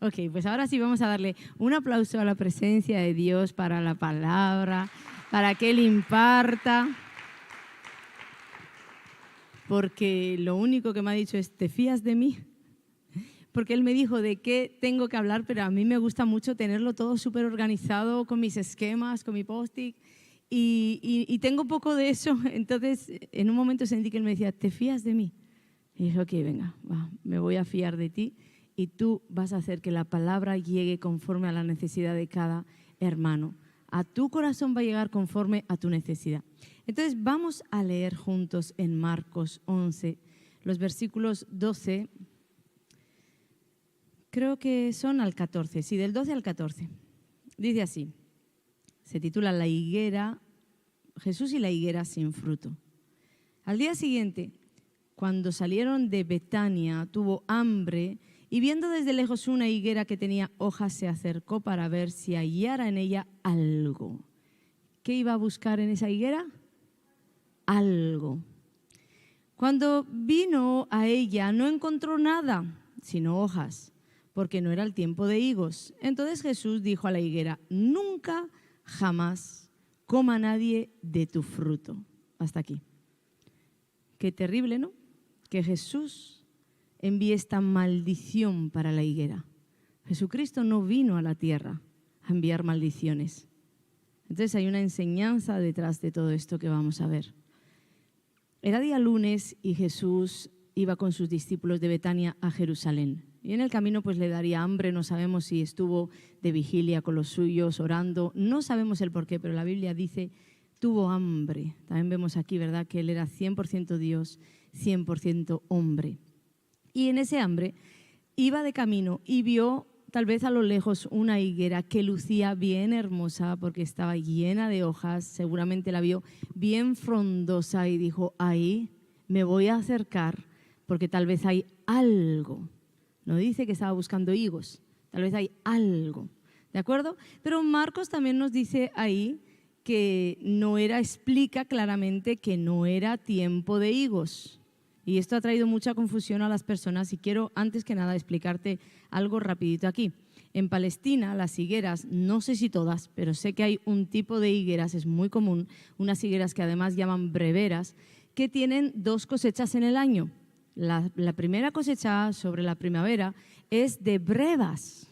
Ok, pues ahora sí vamos a darle un aplauso a la presencia de Dios para la palabra, para que Él imparta. Porque lo único que me ha dicho es, ¿te fías de mí? Porque Él me dijo de qué tengo que hablar, pero a mí me gusta mucho tenerlo todo súper organizado, con mis esquemas, con mi post-it. Y tengo poco de eso. Entonces, en un momento sentí que Él me decía, ¿te fías de mí? Y dije, ok, venga, me voy a fiar de ti y tú vas a hacer que la palabra llegue conforme a la necesidad de cada hermano. A tu corazón va a llegar conforme a tu necesidad. Entonces vamos a leer juntos en Marcos 11, los versículos 12, creo que son al 14, sí, del 12 al 14. Dice así, se titula La higuera, Jesús y la higuera sin fruto. Al día siguiente, cuando salieron de Betania, tuvo hambre y viendo desde lejos una higuera que tenía hojas, se acercó para ver si hallara en ella algo. ¿Qué iba a buscar en esa higuera? Algo. Cuando vino a ella, no encontró nada, sino hojas, porque no era el tiempo de higos. Entonces Jesús dijo a la higuera, nunca, jamás coma nadie de tu fruto. Hasta aquí. Qué terrible, ¿no? Que Jesús envíe esta maldición para la higuera. Jesucristo no vino a la tierra a enviar maldiciones. Entonces hay una enseñanza detrás de todo esto que vamos a ver. Era día lunes y Jesús iba con sus discípulos de Betania a Jerusalén. Y en el camino pues le daría hambre, no sabemos si estuvo de vigilia con los suyos, orando, no sabemos el por qué, pero la Biblia dice tuvo hambre. También vemos aquí, ¿verdad?, que Él era 100% Dios, 100% hombre. Y en ese hambre iba de camino y vio tal vez a lo lejos una higuera que lucía bien hermosa porque estaba llena de hojas, seguramente la vio bien frondosa y dijo, ahí me voy a acercar porque tal vez hay algo. No dice que estaba buscando higos, tal vez hay algo, ¿de acuerdo? Pero Marcos también nos dice ahí que explica claramente que no era tiempo de higos. Y esto ha traído mucha confusión a las personas y quiero antes que nada explicarte algo rapidito aquí. En Palestina las higueras, no sé si todas, pero sé que hay un tipo de higueras, es muy común, unas higueras que además llaman breveras, que tienen 2 cosechas en el año. La primera cosecha sobre la primavera es de brevas.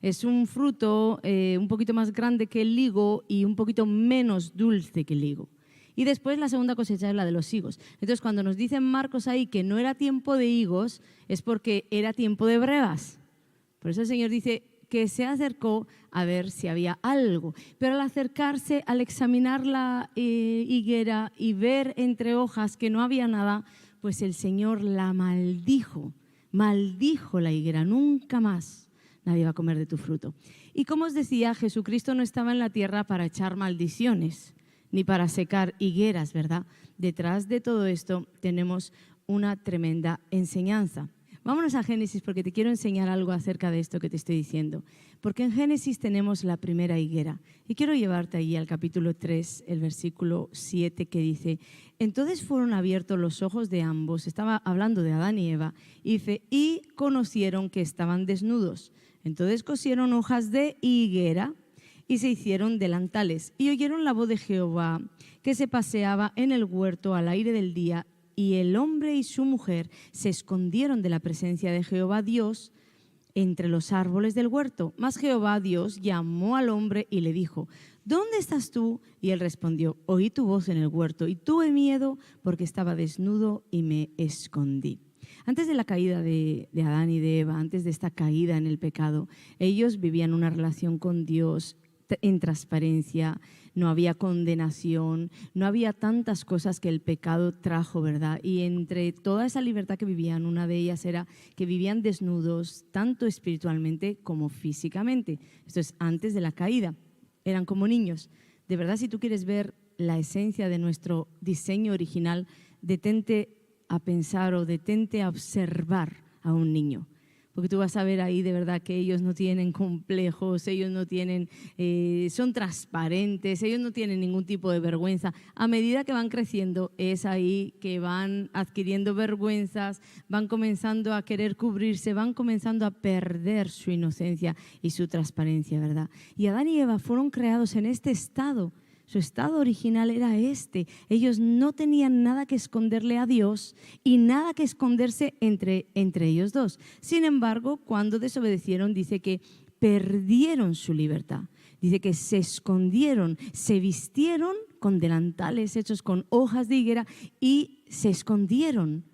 Es un fruto un poquito más grande que el higo y un poquito menos dulce que el higo. Y después la segunda cosecha es la de los higos. Entonces, cuando nos dicen Marcos ahí que no era tiempo de higos, es porque era tiempo de brevas. Por eso el Señor dice que se acercó a ver si había algo. Pero al acercarse, al examinar la higuera y ver entre hojas que no había nada, pues el Señor la maldijo. Maldijo la higuera, nunca más nadie va a comer de tu fruto. Y como os decía, Jesucristo no estaba en la tierra para echar maldiciones ni para secar higueras, ¿verdad? Detrás de todo esto tenemos una tremenda enseñanza. Vámonos a Génesis porque te quiero enseñar algo acerca de esto que te estoy diciendo. Porque en Génesis tenemos la primera higuera. Y quiero llevarte ahí al capítulo 3, el versículo 7, que dice, entonces fueron abiertos los ojos de ambos, estaba hablando de Adán y Eva, y dice, y conocieron que estaban desnudos. Entonces cosieron hojas de higuera y se hicieron delantales, y oyeron la voz de Jehová que se paseaba en el huerto al aire del día, y el hombre y su mujer se escondieron de la presencia de Jehová Dios entre los árboles del huerto. Mas Jehová Dios llamó al hombre y le dijo, ¿dónde estás tú? Y él respondió, oí tu voz en el huerto y tuve miedo porque estaba desnudo y me escondí. Antes de la caída de Adán y de Eva, antes de esta caída en el pecado, ellos vivían una relación con Dios en transparencia, no había condenación, no había tantas cosas que el pecado trajo, ¿verdad? Y entre toda esa libertad que vivían, una de ellas era que vivían desnudos tanto espiritualmente como físicamente. Esto es antes de la caída, eran como niños. De verdad, si tú quieres ver la esencia de nuestro diseño original, detente a pensar o detente a observar a un niño. porque tú vas a ver ahí de verdad que ellos no tienen complejos, ellos no tienen, son transparentes, ellos no tienen ningún tipo de vergüenza. A medida que van creciendo es ahí que van adquiriendo vergüenzas, van comenzando a querer cubrirse, van comenzando a perder su inocencia y su transparencia, ¿verdad? Y Adán y Eva fueron creados en este estado. Su estado original era este. Ellos no tenían nada que esconderle a Dios y nada que esconderse entre ellos dos. Sin embargo, cuando desobedecieron, dice que perdieron su libertad. Dice que se escondieron, se vistieron con delantales hechos con hojas de higuera y se escondieron.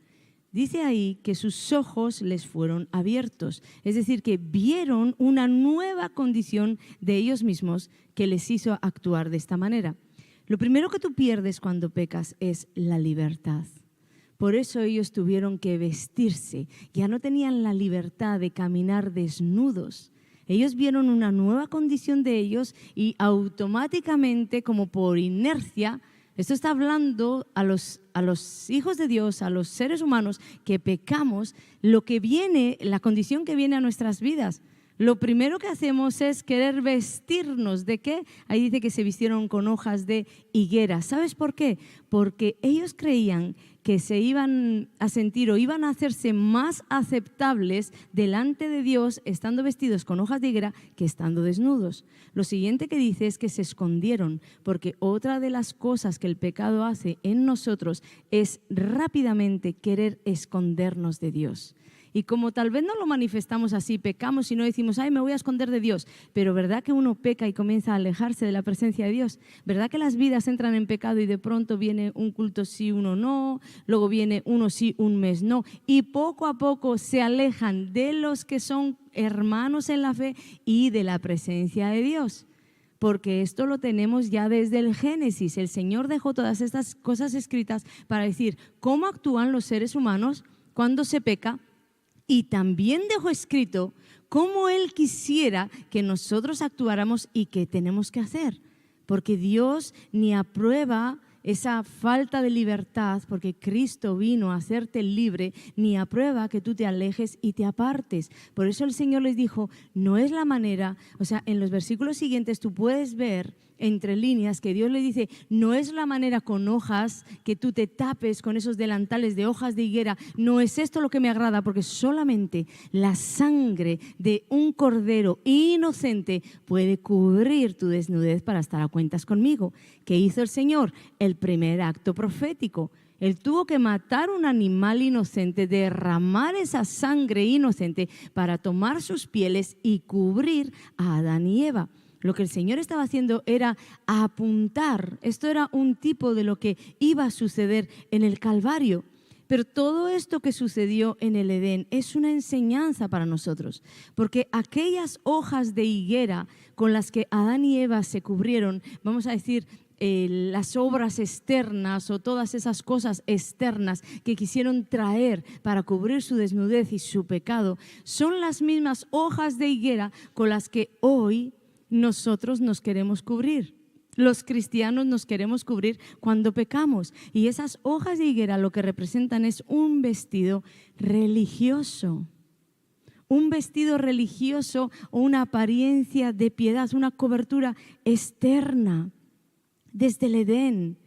Dice ahí que sus ojos les fueron abiertos, es decir, que vieron una nueva condición de ellos mismos que les hizo actuar de esta manera. Lo primero que tú pierdes cuando pecas es la libertad. Por eso ellos tuvieron que vestirse, ya no tenían la libertad de caminar desnudos. Ellos vieron una nueva condición de ellos y automáticamente, como por inercia, esto está hablando a los hijos de Dios, a los seres humanos que pecamos, lo que viene, la condición que viene a nuestras vidas. Lo primero que hacemos es querer vestirnos. ¿De qué? Ahí dice que se vistieron con hojas de higuera. ¿Sabes por qué? Porque ellos creían que se iban a sentir o iban a hacerse más aceptables delante de Dios estando vestidos con hojas de higuera que estando desnudos. Lo siguiente que dice es que se escondieron, porque otra de las cosas que el pecado hace en nosotros es rápidamente querer escondernos de Dios. Y como tal vez no lo manifestamos así, pecamos y no decimos, ay, me voy a esconder de Dios, pero ¿verdad que uno peca y comienza a alejarse de la presencia de Dios? ¿Verdad que las vidas entran en pecado y de pronto viene un culto sí, uno no, luego viene uno sí, un mes no, y poco a poco se alejan de los que son hermanos en la fe y de la presencia de Dios? Porque esto lo tenemos ya desde el Génesis. El Señor dejó todas estas cosas escritas para decir cómo actúan los seres humanos cuando se peca. Y también dejó escrito cómo Él quisiera que nosotros actuáramos y qué tenemos que hacer. Porque Dios ni aprueba esa falta de libertad, porque Cristo vino a hacerte libre, ni aprueba que tú te alejes y te apartes. Por eso el Señor les dijo, no es la manera, o sea, en los versículos siguientes tú puedes ver entre líneas que Dios le dice, no es la manera con hojas que tú te tapes con esos delantales de hojas de higuera, no es esto lo que me agrada, porque solamente la sangre de un cordero inocente puede cubrir tu desnudez para estar a cuentas conmigo. ¿Qué hizo el Señor? El primer acto profético. Él tuvo que matar un animal inocente, derramar esa sangre inocente para tomar sus pieles y cubrir a Adán y Eva. Lo que el Señor estaba haciendo era apuntar. Esto era un tipo de lo que iba a suceder en el Calvario. Pero todo esto que sucedió en el Edén es una enseñanza para nosotros. Porque aquellas hojas de higuera con las que Adán y Eva se cubrieron, vamos a decir, las obras externas o todas esas cosas externas que quisieron traer para cubrir su desnudez y su pecado, son las mismas hojas de higuera con las que hoy nosotros nos queremos cubrir. Los cristianos nos queremos cubrir cuando pecamos. Y esas hojas de higuera lo que representan es un vestido religioso. Un vestido religioso o una apariencia de piedad, una cobertura externa. Desde el Edén,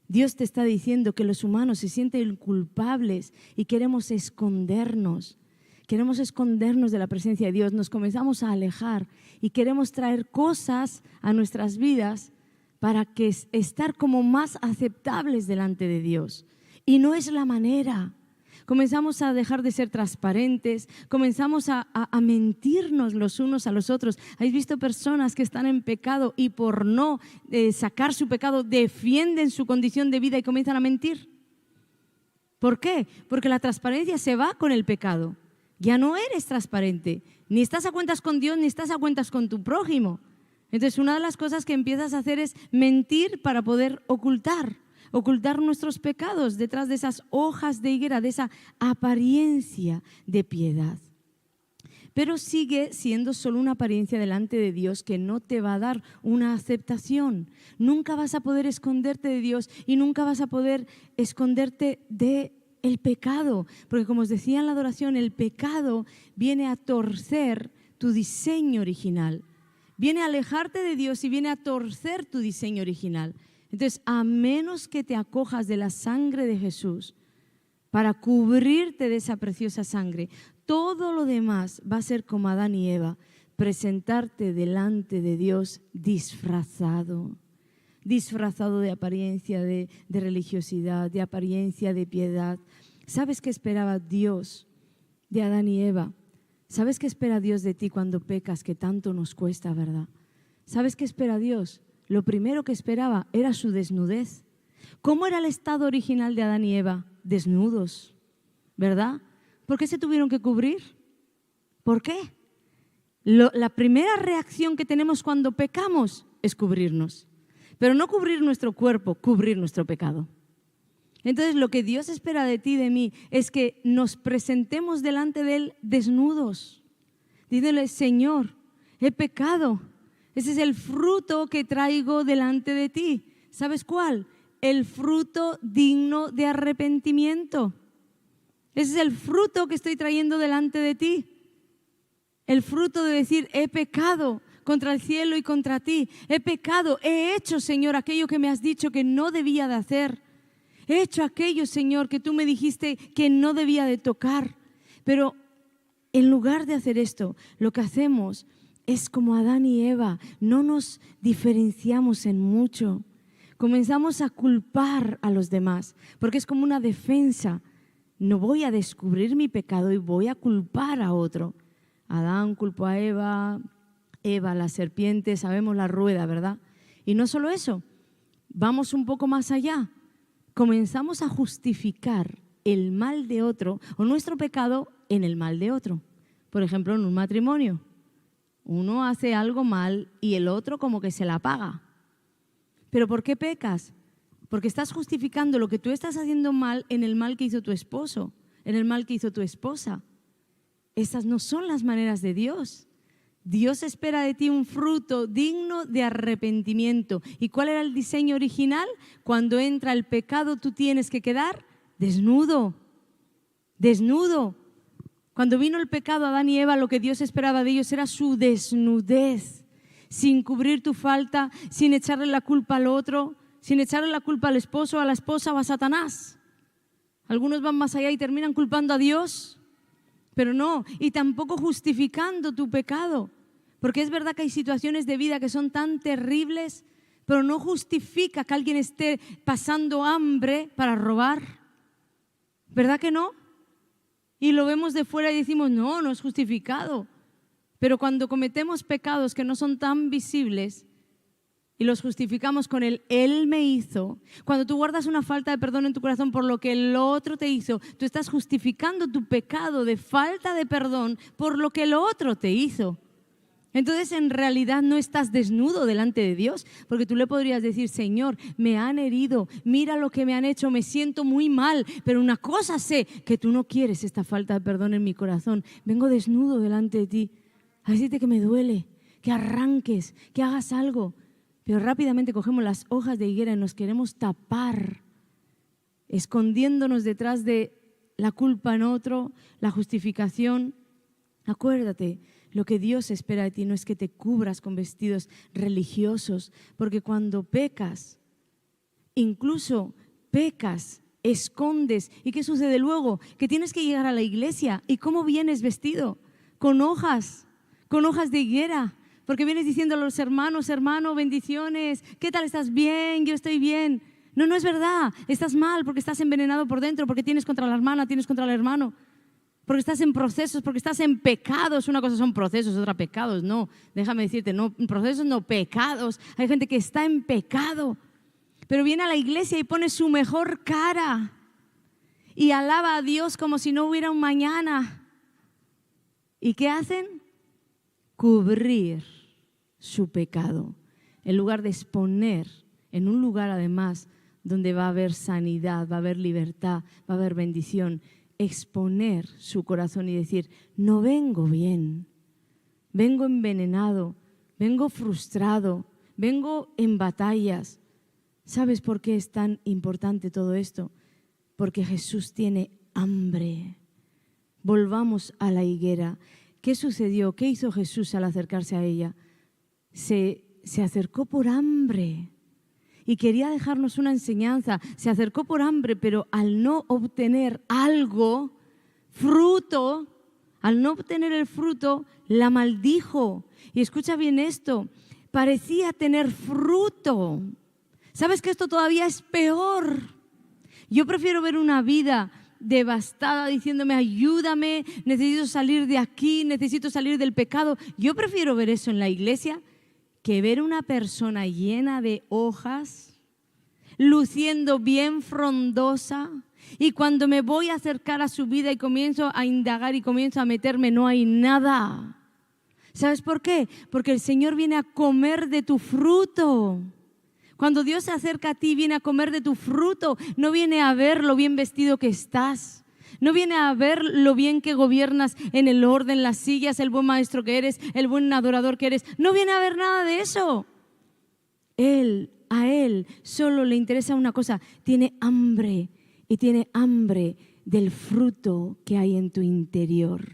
Dios te está diciendo que los humanos se sienten culpables y queremos escondernos. Queremos escondernos de la presencia de Dios, nos comenzamos a alejar y queremos traer cosas a nuestras vidas para que estar como más aceptables delante de Dios. Y no es la manera. Comenzamos a dejar de ser transparentes, comenzamos a mentirnos los unos a los otros. ¿Habéis visto personas que están en pecado y por no sacar su pecado defienden su condición de vida y comienzan a mentir? ¿Por qué? Porque la transparencia se va con el pecado. Ya no eres transparente, ni estás a cuentas con Dios, ni estás a cuentas con tu prójimo. Entonces, una de las cosas que empiezas a hacer es mentir para poder ocultar nuestros pecados detrás de esas hojas de higuera, de esa apariencia de piedad. Pero sigue siendo solo una apariencia delante de Dios que no te va a dar una aceptación. Nunca vas a poder esconderte de Dios y nunca vas a poder esconderte de El pecado, porque como os decía en la adoración, el pecado viene a torcer tu diseño original. Viene a alejarte de Dios y viene a torcer tu diseño original. Entonces, a menos que te acojas de la sangre de Jesús para cubrirte de esa preciosa sangre, todo lo demás va a ser como Adán y Eva, presentarte delante de Dios disfrazado de apariencia de religiosidad, de apariencia de piedad. ¿Sabes qué esperaba Dios de Adán y Eva? ¿Sabes qué espera Dios de ti cuando pecas, que tanto nos cuesta, verdad? ¿Sabes qué espera Dios? Lo primero que esperaba era su desnudez. ¿Cómo era el estado original de Adán y Eva? Desnudos, ¿verdad? ¿Por qué se tuvieron que cubrir? ¿Por qué? La primera reacción que tenemos cuando pecamos es cubrirnos. Pero no cubrir nuestro cuerpo, cubrir nuestro pecado. Entonces, lo que Dios espera de ti y de mí es que nos presentemos delante de Él desnudos. Dídele, Señor, he pecado. Ese es el fruto que traigo delante de ti. ¿Sabes cuál? El fruto digno de arrepentimiento. Ese es el fruto que estoy trayendo delante de ti. El fruto de decir, he pecado contra el cielo y contra ti. He pecado, he hecho, Señor, aquello que me has dicho que no debía de hacer. He hecho aquello, Señor, que tú me dijiste que no debía de tocar. Pero en lugar de hacer esto, lo que hacemos es como Adán y Eva, no nos diferenciamos en mucho. Comenzamos a culpar a los demás, porque es como una defensa. No voy a descubrir mi pecado y voy a culpar a otro. Adán culpó a Eva, Eva la serpiente, sabemos la rueda, ¿verdad? Y no solo eso, vamos un poco más allá. Comenzamos a justificar el mal de otro o nuestro pecado en el mal de otro. Por ejemplo, en un matrimonio, uno hace algo mal y el otro como que se la paga. ¿Pero por qué pecas? Porque estás justificando lo que tú estás haciendo mal en el mal que hizo tu esposo, en el mal que hizo tu esposa. Esas no son las maneras de Dios. Dios espera de ti un fruto digno de arrepentimiento. ¿Y cuál era el diseño original? Cuando entra el pecado, tú tienes que quedar desnudo. Desnudo. Cuando vino el pecado a Adán y Eva, lo que Dios esperaba de ellos era su desnudez. Sin cubrir tu falta, sin echarle la culpa al otro, sin echarle la culpa al esposo, a la esposa o a Satanás. Algunos van más allá y terminan culpando a Dios. Pero no, y tampoco justificando tu pecado, porque es verdad que hay situaciones de vida que son tan terribles, pero no justifica que alguien esté pasando hambre para robar, ¿verdad que no? Y lo vemos de fuera y decimos, no, no es justificado, pero cuando cometemos pecados que no son tan visibles y los justificamos con el Él me hizo. Cuando tú guardas una falta de perdón en tu corazón por lo que el otro te hizo, tú estás justificando tu pecado de falta de perdón por lo que el otro te hizo. Entonces, en realidad no estás desnudo delante de Dios, porque tú le podrías decir, Señor, me han herido, mira lo que me han hecho, me siento muy mal, pero una cosa sé, que tú no quieres esta falta de perdón en mi corazón. Vengo desnudo delante de ti a decirte que me duele, que arranques, que hagas algo. Pero rápidamente cogemos las hojas de higuera y nos queremos tapar, escondiéndonos detrás de la culpa en otro, la justificación. Acuérdate, lo que Dios espera de ti no es que te cubras con vestidos religiosos, porque cuando pecas, incluso pecas, escondes. ¿Y qué sucede luego? Que tienes que llegar a la iglesia. ¿Y cómo vienes vestido? Con hojas de higuera. Porque vienes diciendo a los hermanos, hermano, bendiciones, ¿qué tal? ¿Estás bien? Yo estoy bien. No, no es verdad. Estás mal porque estás envenenado por dentro, porque tienes contra la hermana, tienes contra el hermano, porque estás en procesos, porque estás en pecados. Una cosa son procesos, otra pecados. No, déjame decirte, no, procesos no, pecados. Hay gente que está en pecado, pero viene a la iglesia y pone su mejor cara y alaba a Dios como si no hubiera un mañana. ¿Y qué hacen? Cubrir su pecado, en lugar de exponer en un lugar además donde va a haber sanidad, va a haber libertad, va a haber bendición. Exponer su corazón y decir, no vengo bien, vengo envenenado, vengo frustrado, vengo en batallas. ¿Sabes por qué es tan importante todo esto? Porque Jesús tiene hambre. Volvamos a la higuera. ¿Qué sucedió? ¿Qué hizo Jesús al acercarse a ella? Se acercó por hambre y quería dejarnos una enseñanza. Se acercó por hambre, pero al no obtener algo, fruto, al no obtener el fruto, la maldijo. Y escucha bien esto, parecía tener fruto. ¿Sabes que esto todavía es peor? Yo prefiero ver una vida devastada diciéndome ayúdame, necesito salir de aquí, necesito salir del pecado. Yo prefiero ver eso en la iglesia que ver una persona llena de hojas, luciendo bien frondosa, y cuando me voy a acercar a su vida y comienzo a indagar y comienzo a meterme, no hay nada. ¿Sabes por qué? Porque el Señor viene a comer de tu fruto. Cuando Dios se acerca a ti, viene a comer de tu fruto. No viene a ver lo bien vestido que estás. No viene a ver lo bien que gobiernas en el orden, las sillas, el buen maestro que eres, el buen adorador que eres. No viene a ver nada de eso. A Él solo le interesa una cosa. Tiene hambre y tiene hambre del fruto que hay en tu interior.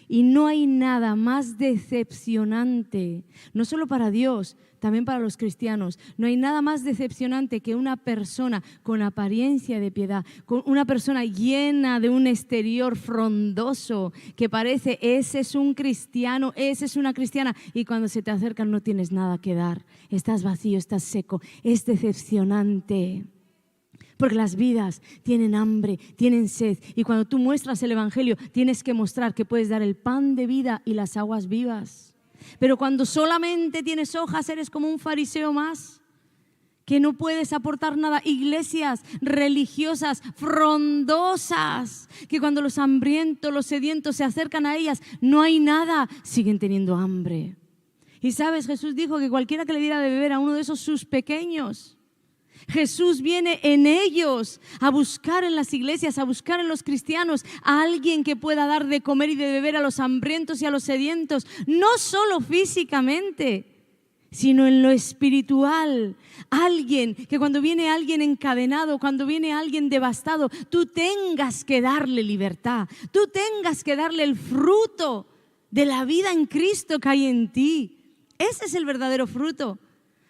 Y no hay nada más decepcionante, no solo para Dios, también para los cristianos. No hay nada más decepcionante que una persona con apariencia de piedad, con una persona llena de un exterior frondoso, que parece, ese es un cristiano, esa es una cristiana, y cuando se te acercan no tienes nada que dar. Estás vacío, estás seco. Es decepcionante. Porque las vidas tienen hambre, tienen sed. Y cuando tú muestras el Evangelio, tienes que mostrar que puedes dar el pan de vida y las aguas vivas. Pero cuando solamente tienes hojas, eres como un fariseo más, que no puedes aportar nada. Iglesias religiosas, frondosas, que cuando los hambrientos, los sedientos se acercan a ellas, no hay nada, siguen teniendo hambre. Y sabes, Jesús dijo que cualquiera que le diera de beber a uno de esos sus pequeños, Jesús viene en ellos a buscar en las iglesias, a buscar en los cristianos a alguien que pueda dar de comer y de beber a los hambrientos y a los sedientos, no solo físicamente, sino en lo espiritual. Alguien que cuando viene alguien encadenado, cuando viene alguien devastado, tú tengas que darle libertad, tú tengas que darle el fruto de la vida en Cristo que hay en ti. Ese es el verdadero fruto.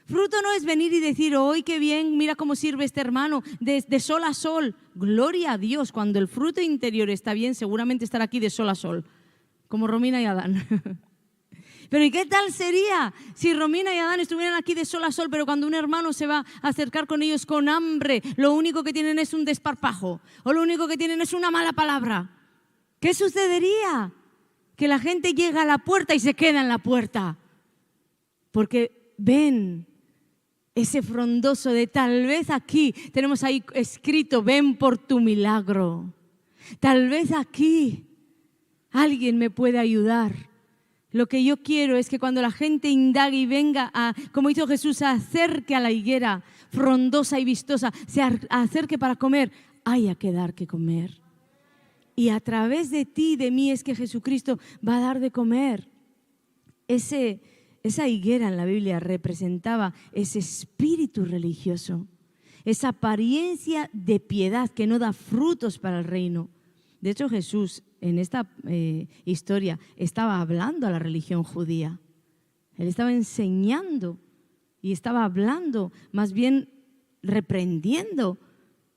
Fruto no es venir y decir, ¡ay, qué bien! Mira cómo sirve este hermano, de sol a sol. Gloria a Dios, cuando el fruto interior está bien, seguramente estará aquí de sol a sol, como Romina y Adán. Pero ¿y qué tal sería si Romina y Adán estuvieran aquí de sol a sol, pero cuando un hermano se va a acercar con ellos con hambre, lo único que tienen es un desparpajo, o lo único que tienen es una mala palabra? ¿Qué sucedería? Que la gente llega a la puerta y se queda en la puerta, porque ven ese frondoso de tal vez aquí, tenemos ahí escrito, ven por tu milagro. Tal vez aquí alguien me puede ayudar. Lo que yo quiero es que cuando la gente indague y venga, como hizo Jesús, se acerque a la higuera frondosa y vistosa, se acerque para comer, haya que dar que comer. Y a través de ti y de mí es que Jesucristo va a dar de comer. Esa higuera en la Biblia representaba ese espíritu religioso, esa apariencia de piedad que no da frutos para el reino. De hecho, Jesús en esta historia estaba hablando a la religión judía. Él estaba enseñando y estaba hablando, más bien reprendiendo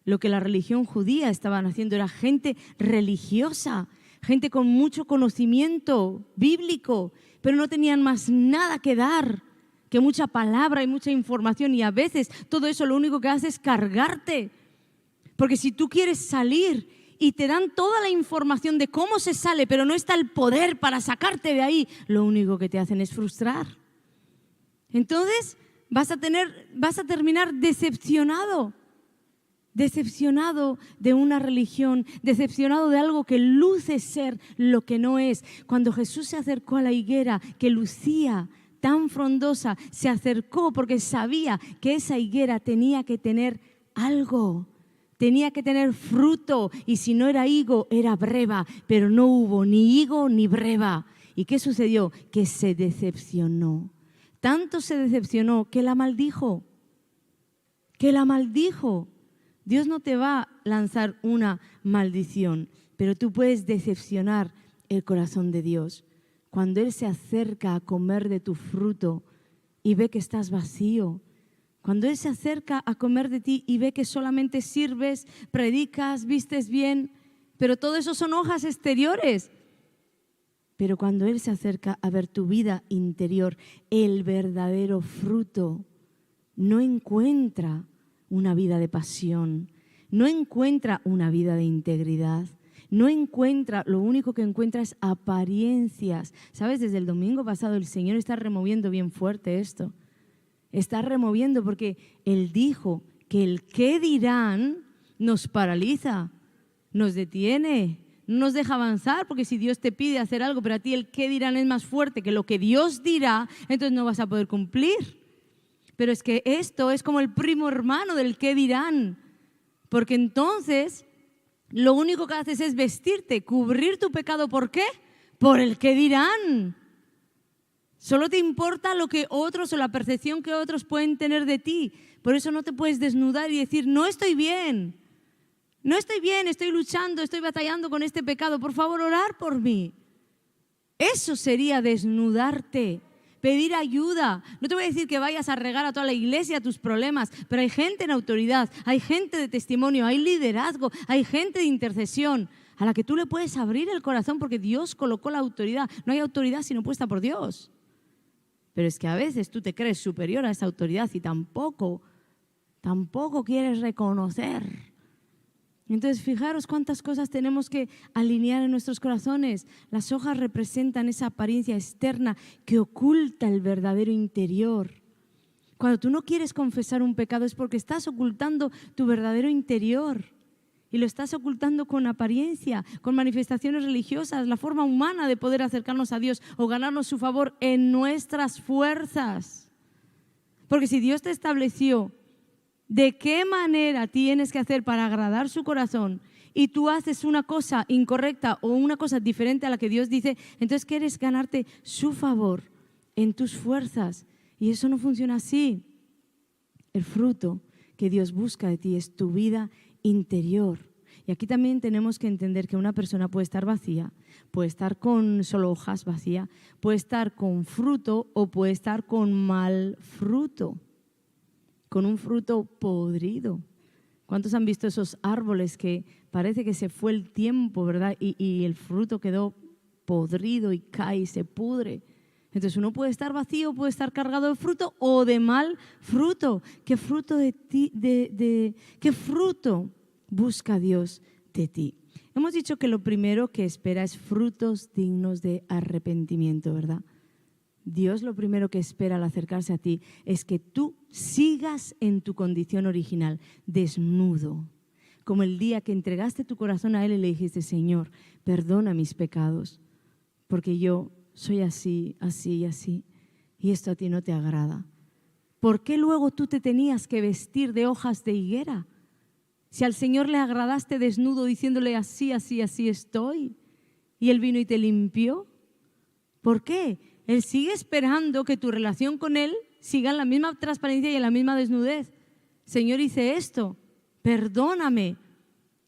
lo que la religión judía estaban haciendo. Era gente religiosa, gente con mucho conocimiento bíblico, pero no tenían más nada que dar que mucha palabra y mucha información, y a veces todo eso lo único que hace es cargarte, porque si tú quieres salir y te dan toda la información de cómo se sale, pero no está el poder para sacarte de ahí, lo único que te hacen es frustrar. Entonces vas a terminar decepcionado de una religión, decepcionado de algo que luce ser lo que no es. Cuando Jesús se acercó a la higuera que lucía tan frondosa, se acercó porque sabía que esa higuera tenía que tener algo, tenía que tener fruto, y si no era higo, era breva, pero no hubo ni higo ni breva. ¿Y qué sucedió? Que se decepcionó. Tanto se decepcionó que la maldijo. Dios no te va lanzar una maldición, pero tú puedes decepcionar el corazón de Dios. Cuando Él se acerca a comer de tu fruto y ve que estás vacío, cuando Él se acerca a comer de ti y ve que solamente sirves, predicas, vistes bien, pero todo eso son hojas exteriores. Pero cuando Él se acerca a ver tu vida interior, el verdadero fruto, no encuentra una vida de pasión, no encuentra una vida de integridad, no encuentra, lo único que encuentra es apariencias. ¿Sabes? Desde el domingo pasado el Señor está removiendo bien fuerte esto. Está removiendo porque Él dijo que el qué dirán nos paraliza, nos detiene, no nos deja avanzar, porque si Dios te pide hacer algo, pero a ti el qué dirán es más fuerte que lo que Dios dirá, entonces no vas a poder cumplir. Pero es que esto es como el primo hermano del qué dirán, porque entonces lo único que haces es vestirte, cubrir tu pecado. ¿Por qué? Por el qué dirán. Solo te importa lo que otros o la percepción que otros pueden tener de ti. Por eso no te puedes desnudar y decir, no estoy bien, estoy luchando, estoy batallando con este pecado, por favor, orar por mí. Eso sería desnudarte, pedir ayuda. No te voy a decir que vayas a regar a toda la iglesia tus problemas, pero hay gente en autoridad, hay gente de testimonio, hay liderazgo, hay gente de intercesión a la que tú le puedes abrir el corazón porque Dios colocó la autoridad. No hay autoridad sino puesta por Dios. Pero es que a veces tú te crees superior a esa autoridad y tampoco quieres reconocer. Entonces, fijaros cuántas cosas tenemos que alinear en nuestros corazones. Las hojas representan esa apariencia externa que oculta el verdadero interior. Cuando tú no quieres confesar un pecado es porque estás ocultando tu verdadero interior. Y lo estás ocultando con apariencia, con manifestaciones religiosas, la forma humana de poder acercarnos a Dios o ganarnos su favor en nuestras fuerzas. Porque si Dios te estableció de qué manera tienes que hacer para agradar su corazón y tú haces una cosa incorrecta o una cosa diferente a la que Dios dice, entonces quieres ganarte su favor en tus fuerzas. Y eso no funciona así. El fruto que Dios busca de ti es tu vida interior. Y aquí también tenemos que entender que una persona puede estar vacía, puede estar con solo hojas vacía, puede estar con fruto o puede estar con mal fruto, con un fruto podrido. ¿Cuántos han visto esos árboles que parece que se fue el tiempo, ¿verdad? Y el fruto quedó podrido y cae y se pudre. Entonces uno puede estar vacío, puede estar cargado de fruto o de mal fruto. ¿Qué fruto qué fruto busca Dios de ti? Hemos dicho que lo primero que espera es frutos dignos de arrepentimiento, ¿verdad? Dios lo primero que espera al acercarse a ti es que tú sigas en tu condición original, desnudo, como el día que entregaste tu corazón a Él y le dijiste, Señor, perdona mis pecados, porque yo soy así, así y así, y esto a ti no te agrada. ¿Por qué luego tú te tenías que vestir de hojas de higuera? Si al Señor le agradaste desnudo diciéndole así, así, así estoy, y Él vino y te limpió. ¿Por qué? Él sigue esperando que tu relación con Él siga en la misma transparencia y en la misma desnudez. Señor, hice esto, perdóname.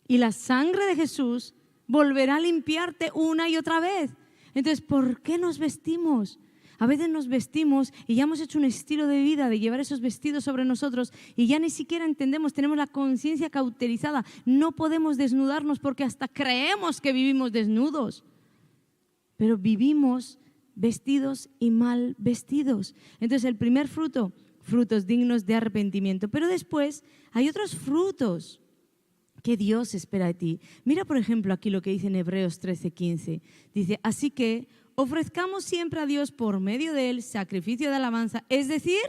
Y la sangre de Jesús volverá a limpiarte una y otra vez. Entonces, ¿por qué nos vestimos? A veces nos vestimos y ya hemos hecho un estilo de vida de llevar esos vestidos sobre nosotros y ya ni siquiera entendemos, tenemos la conciencia cauterizada. No podemos desnudarnos porque hasta creemos que vivimos desnudos. Pero vivimos vestidos y mal vestidos. Entonces, el primer fruto, frutos dignos de arrepentimiento. Pero después hay otros frutos que Dios espera de ti. Mira, por ejemplo, aquí lo que dice en Hebreos 13:15. Dice, así que ofrezcamos siempre a Dios por medio de Él sacrificio de alabanza, es decir,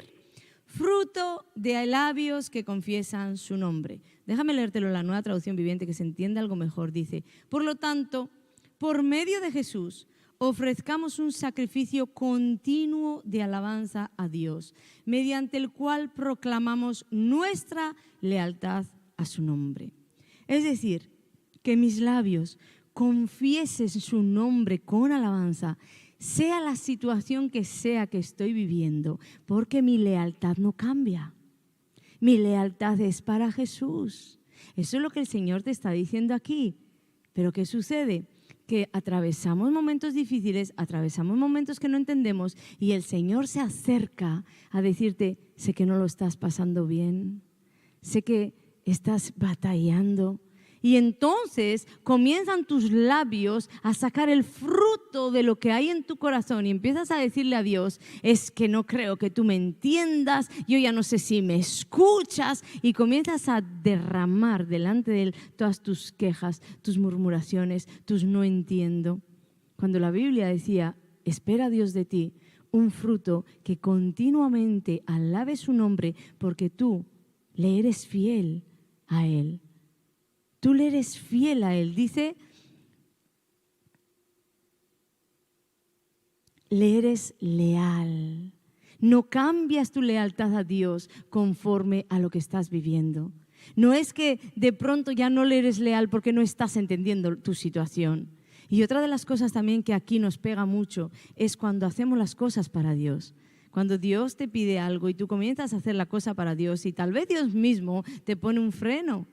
fruto de labios que confiesan su nombre. Déjame leértelo en la Nueva Traducción Viviente que se entienda algo mejor. Dice, por lo tanto, por medio de Jesús, ofrezcamos un sacrificio continuo de alabanza a Dios, mediante el cual proclamamos nuestra lealtad a su nombre. Es decir, que mis labios confiesen su nombre con alabanza, sea la situación que sea que estoy viviendo, porque mi lealtad no cambia. Mi lealtad es para Jesús. Eso es lo que el Señor te está diciendo aquí. Pero ¿qué sucede? Que atravesamos momentos difíciles, atravesamos momentos que no entendemos y el Señor se acerca a decirte, sé que no lo estás pasando bien, sé que estás batallando. Y entonces comienzan tus labios a sacar el fruto de lo que hay en tu corazón y empiezas a decirle a Dios, es que no creo que tú me entiendas, yo ya no sé si me escuchas, y comienzas a derramar delante de Él todas tus quejas, tus murmuraciones, tus no entiendo. Cuando la Biblia decía, espera Dios de ti un fruto que continuamente alabe su nombre porque tú le eres fiel a Él. Tú le eres fiel a Él. Dice, le eres leal. No cambias tu lealtad a Dios conforme a lo que estás viviendo. No es que de pronto ya no le eres leal porque no estás entendiendo tu situación. Y otra de las cosas también que aquí nos pega mucho es cuando hacemos las cosas para Dios. Cuando Dios te pide algo y tú comienzas a hacer la cosa para Dios y tal vez Dios mismo te pone un freno.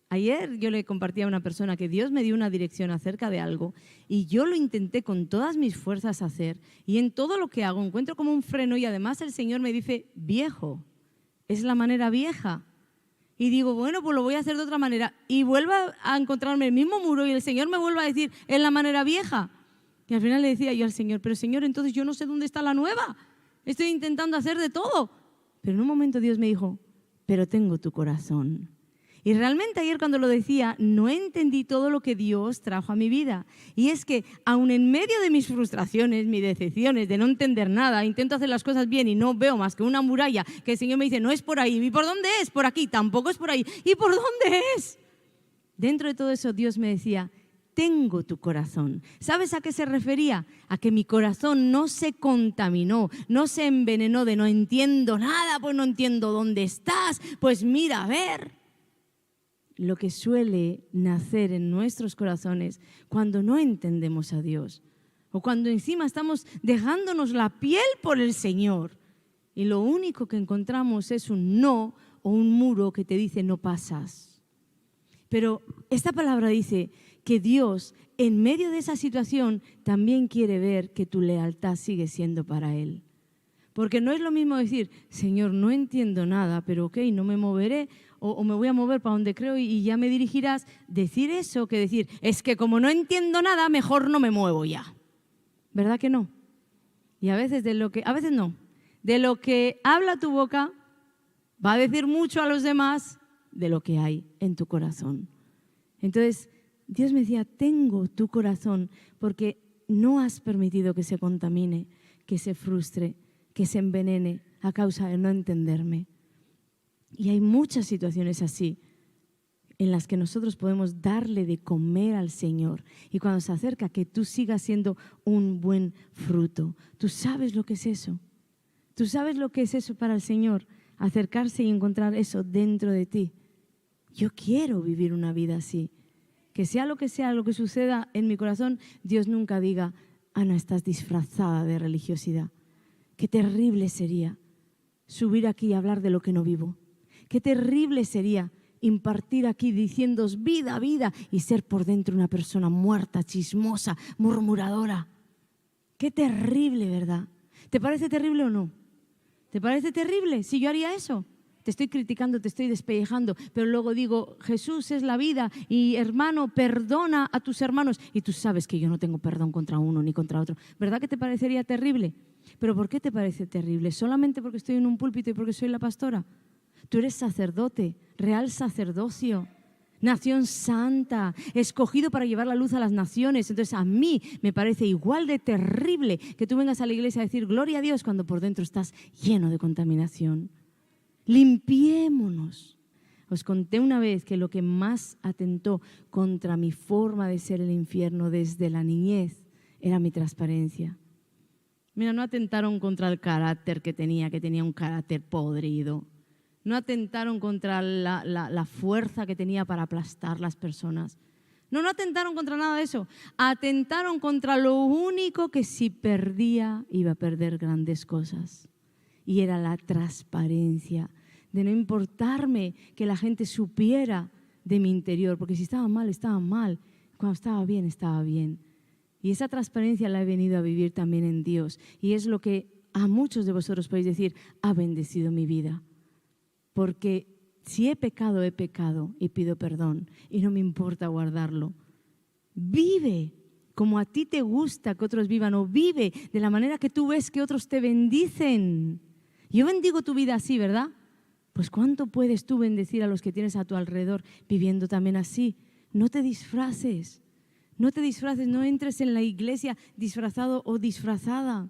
Ayer yo le compartí a una persona que Dios me dio una dirección acerca de algo y yo lo intenté con todas mis fuerzas hacer y en todo lo que hago encuentro como un freno y además el Señor me dice, viejo, es la manera vieja. Y digo, bueno, pues lo voy a hacer de otra manera y vuelvo a encontrarme el mismo muro y el Señor me vuelve a decir, es la manera vieja. Y al final le decía yo al Señor, pero Señor, entonces yo no sé dónde está la nueva. Estoy intentando hacer de todo. Pero en un momento Dios me dijo, pero tengo tu corazón. Y realmente ayer cuando lo decía, no entendí todo lo que Dios trajo a mi vida. Y es que aun en medio de mis frustraciones, mis decepciones, de no entender nada, intento hacer las cosas bien y no veo más que una muralla que el Señor me dice, no es por ahí. ¿Y por dónde es? Por aquí. Tampoco es por ahí. ¿Y por dónde es? Dentro de todo eso Dios me decía, tengo tu corazón. ¿Sabes a qué se refería? A que mi corazón no se contaminó, no se envenenó de no entiendo nada, pues no entiendo dónde estás, pues mira, a ver. Lo que suele nacer en nuestros corazones cuando no entendemos a Dios o cuando encima estamos dejándonos la piel por el Señor y lo único que encontramos es un no o un muro que te dice no pasas. Pero esta palabra dice que Dios en medio de esa situación también quiere ver que tu lealtad sigue siendo para Él. Porque no es lo mismo decir, Señor, no entiendo nada, pero ok, no me moveré o me voy a mover para donde creo y ya me dirigirás. Decir eso que decir, es que como no entiendo nada, mejor no me muevo ya. ¿Verdad que no? Y a veces no. De lo que habla tu boca va a decir mucho a los demás de lo que hay en tu corazón. Entonces, Dios me decía, tengo tu corazón porque no has permitido que se contamine, que se frustre, que se envenene a causa de no entenderme. Y hay muchas situaciones así en las que nosotros podemos darle de comer al Señor. Y cuando se acerca, que tú sigas siendo un buen fruto. ¿Tú sabes lo que es eso? ¿Tú sabes lo que es eso para el Señor? Acercarse y encontrar eso dentro de ti. Yo quiero vivir una vida así. Que sea lo que suceda en mi corazón, Dios nunca diga, Ana, estás disfrazada de religiosidad. Qué terrible sería subir aquí y hablar de lo que no vivo. Qué terrible sería impartir aquí diciéndoos vida, vida y ser por dentro una persona muerta, chismosa, murmuradora. Qué terrible, ¿verdad? ¿Te parece terrible o no? ¿Te parece terrible si yo haría eso? Te estoy criticando, te estoy despellejando, pero luego digo, Jesús es la vida y hermano, perdona a tus hermanos. Y tú sabes que yo no tengo perdón contra uno ni contra otro. ¿Verdad que te parecería terrible? ¿Pero por qué te parece terrible? ¿Solamente porque estoy en un púlpito y porque soy la pastora? Tú eres sacerdote, real sacerdocio, nación santa, escogido para llevar la luz a las naciones. Entonces a mí me parece igual de terrible que tú vengas a la iglesia a decir gloria a Dios cuando por dentro estás lleno de contaminación. Limpiémonos. Os conté una vez que lo que más atentó contra mi forma de ser el infierno desde la niñez era mi transparencia. Mira, no atentaron contra el carácter que tenía un carácter podrido. No atentaron contra la fuerza que tenía para aplastar las personas. No atentaron contra nada de eso. Atentaron contra lo único que si perdía iba a perder grandes cosas. Y era la transparencia de no importarme que la gente supiera de mi interior, porque si estaba mal, estaba mal. Cuando estaba bien, estaba bien. Y esa transparencia la he venido a vivir también en Dios. Y es lo que a muchos de vosotros podéis decir, ha bendecido mi vida. Porque si he pecado y pido perdón y no me importa guardarlo. Vive como a ti te gusta que otros vivan, o vive de la manera que tú ves que otros te bendicen. Yo bendigo tu vida así, ¿verdad? Pues ¿cuánto puedes tú bendecir a los que tienes a tu alrededor viviendo también así? No te disfraces, no entres en la iglesia disfrazado o disfrazada.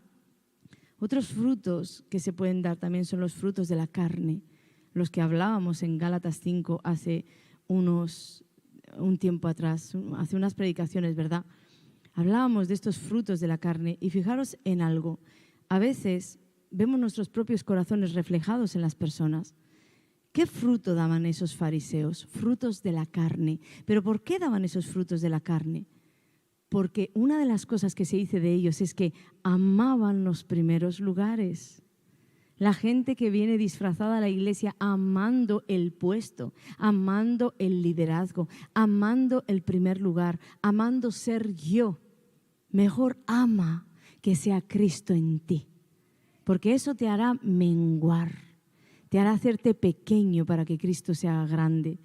Otros frutos que se pueden dar también son los frutos de la carne, los que hablábamos en Gálatas 5 hace un tiempo atrás, hace unas predicaciones, ¿verdad? Hablábamos de estos frutos de la carne y fijaros en algo. A veces vemos nuestros propios corazones reflejados en las personas. ¿Qué fruto daban esos fariseos? Frutos de la carne. ¿Pero por qué daban esos frutos de la carne? Porque una de las cosas que se dice de ellos es que amaban los primeros lugares. La gente que viene disfrazada a la iglesia amando el puesto, amando el liderazgo, amando el primer lugar, amando ser yo. Mejor ama que sea Cristo en ti, porque eso te hará menguar, te hará hacerte pequeño para que Cristo sea grande.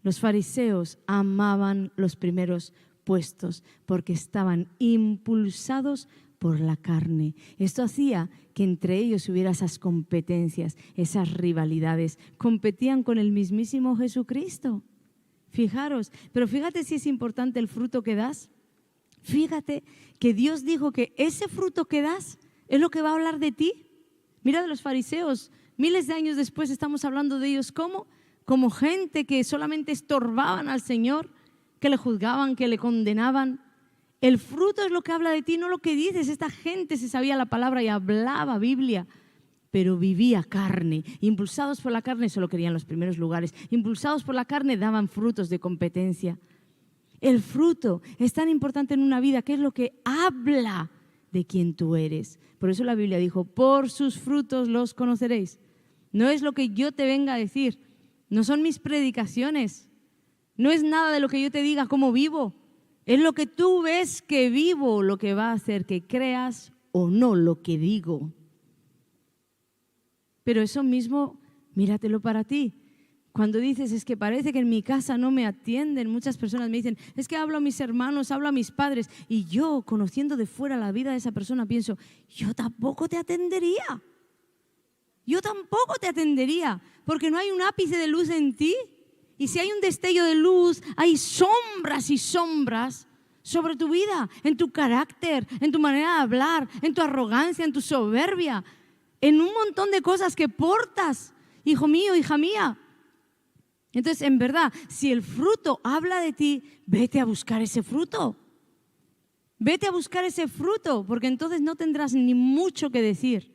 Los fariseos amaban los primeros puestos porque estaban impulsados por la carne. Esto hacía que entre ellos hubiera esas competencias, esas rivalidades. Competían con el mismísimo Jesucristo. Fijaros, pero fíjate si es importante el fruto que das. Fíjate que Dios dijo que ese fruto que das es lo que va a hablar de ti. Mira de los fariseos, miles de años después estamos hablando de ellos como gente que solamente estorbaban al Señor, que le juzgaban, que le condenaban. El fruto es lo que habla de ti, no lo que dices. Esta gente se sabía la palabra y hablaba Biblia, pero vivía carne. Impulsados por la carne solo querían los primeros lugares. Impulsados por la carne daban frutos de competencia. El fruto es tan importante en una vida, que es lo que habla de quién tú eres. Por eso la Biblia dijo, por sus frutos los conoceréis. No es lo que yo te venga a decir, no son mis predicaciones, no es nada de lo que yo te diga cómo vivo. Es lo que tú ves que vivo lo que va a hacer que creas o no lo que digo. Pero eso mismo, míratelo para ti. Cuando dices, es que parece que en mi casa no me atienden, muchas personas me dicen, es que hablo a mis hermanos, hablo a mis padres, y yo, conociendo de fuera la vida de esa persona, pienso, yo tampoco te atendería. Yo tampoco te atendería, porque no hay un ápice de luz en ti. Y si hay un destello de luz, hay sombras y sombras sobre tu vida, en tu carácter, en tu manera de hablar, en tu arrogancia, en tu soberbia, en un montón de cosas que portas, hijo mío, hija mía. Entonces, en verdad, si el fruto habla de ti, vete a buscar ese fruto. Vete a buscar ese fruto, porque entonces no tendrás ni mucho que decir.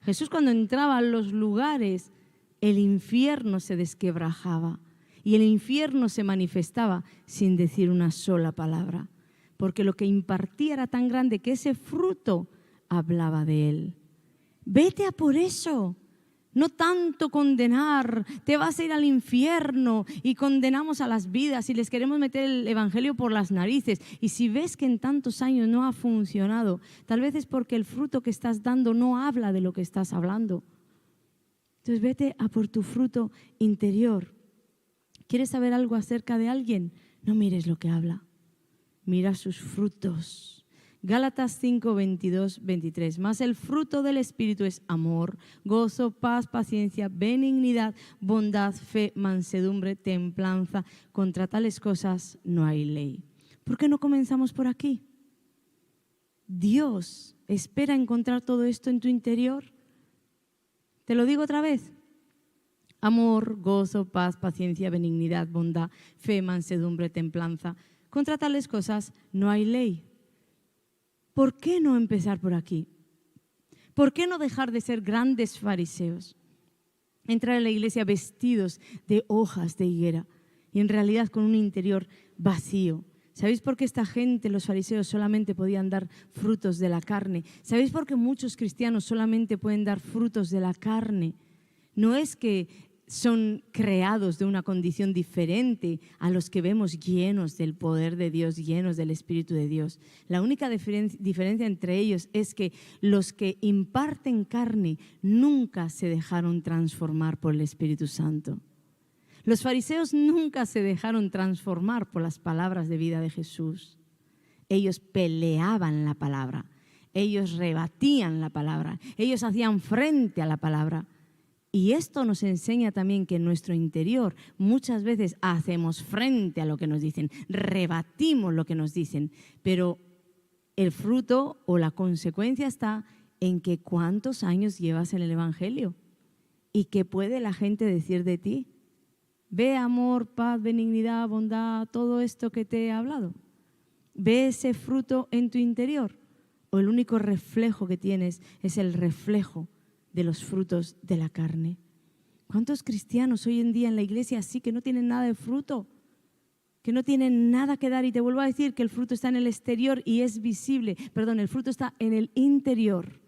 Jesús, cuando entraba a los lugares, el infierno se desquebrajaba y el infierno se manifestaba sin decir una sola palabra, porque lo que impartía era tan grande que ese fruto hablaba de él. Vete a por eso. No tanto condenar, te vas a ir al infierno, y condenamos a las vidas y les queremos meter el evangelio por las narices. Y si ves que en tantos años no ha funcionado, tal vez es porque el fruto que estás dando no habla de lo que estás hablando. Entonces vete a por tu fruto interior. ¿Quieres saber algo acerca de alguien? No mires lo que habla, mira sus frutos. Gálatas 5, 22, 23. Mas el fruto del Espíritu es amor, gozo, paz, paciencia, benignidad, bondad, fe, mansedumbre, templanza. Contra tales cosas no hay ley. ¿Por qué no comenzamos por aquí? Dios espera encontrar todo esto en tu interior. Te lo digo otra vez. Amor, gozo, paz, paciencia, benignidad, bondad, fe, mansedumbre, templanza. Contra tales cosas no hay ley. ¿Por qué no empezar por aquí? ¿Por qué no dejar de ser grandes fariseos? Entrar a la iglesia vestidos de hojas de higuera y en realidad con un interior vacío. ¿Sabéis por qué esta gente, los fariseos, solamente podían dar frutos de la carne? ¿Sabéis por qué muchos cristianos solamente pueden dar frutos de la carne? No es que son creados de una condición diferente a los que vemos llenos del poder de Dios, llenos del Espíritu de Dios. La única diferencia entre ellos es que los que imparten carne nunca se dejaron transformar por el Espíritu Santo. Los fariseos nunca se dejaron transformar por las palabras de vida de Jesús. Ellos peleaban la palabra, ellos rebatían la palabra, ellos hacían frente a la palabra. Y esto nos enseña también que en nuestro interior muchas veces hacemos frente a lo que nos dicen, rebatimos lo que nos dicen, pero el fruto o la consecuencia está en que cuántos años llevas en el Evangelio y qué puede la gente decir de ti. Ve amor, paz, benignidad, bondad, todo esto que te he hablado. Ve ese fruto en tu interior, o el único reflejo que tienes es el reflejo de los frutos de la carne. ¿Cuántos cristianos hoy en día en la iglesia así que no tienen nada de fruto? Que no tienen nada que dar. Y te vuelvo a decir que el fruto está en el exterior y es visible. Perdón, el fruto está en el interior.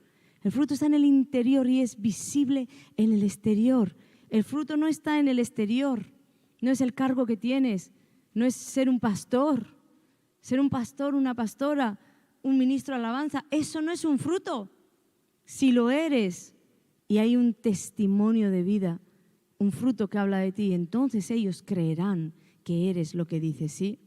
El fruto está en el interior y es visible en el exterior. El fruto no está en el exterior. No es el cargo que tienes. No es ser un pastor. Ser un pastor, una pastora, un ministro de alabanza. Eso no es un fruto. Si lo eres y hay un testimonio de vida, un fruto que habla de ti, entonces ellos creerán que eres lo que dices, ¿sí?